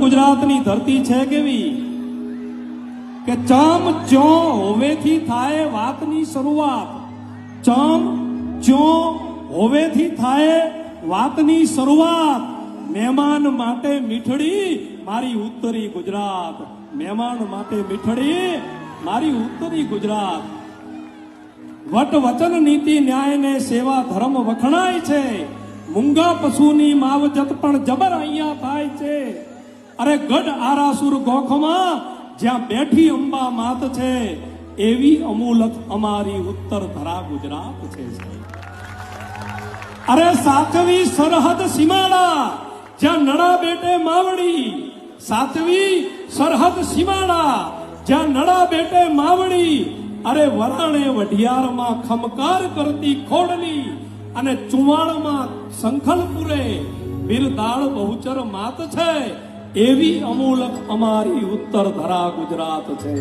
ગુજરાતની ધરતી છે કેવી કે ચમ ચો હોવેથી થાય વાતની શરૂઆત, ચમ ચો હોવેથી થાય વાતની શરૂઆત. મહેમાન માટે મીઠડી મારી ઉત્તરી ગુજરાત, મહેમાન માટે મીઠડી મારી ઉત્તરી ગુજરાત. વટ વચન નીતિ ન્યાય ને સેવા ધર્મ વખણાય છે, મૂંગા પશુની માવજત પણ જબર અહીંયા થાય છે. અરે ગઢ આરાસુર ગોખમાં જ્યાં બેઠી અંબા માત છે, એવી અમૂલક અમારી ઉત્તર ધરા ગુજરાત છે. અરે સાચવી સરહદ સીમાડા જ્યાં નડા બેટે માવડી, સાચવી સરહદ સીમાડા જ્યાં નડા બેટે માવડી. અરે વરાણે વઢિયારમાં ખમકાર કરતી ખોડલી અને ચુવાણમાં સંખલપુરે બિરદાળ બહુચર માત છે, એવી અમૂલક અમારી ઉત્તર ધરા ગુજરાત છે.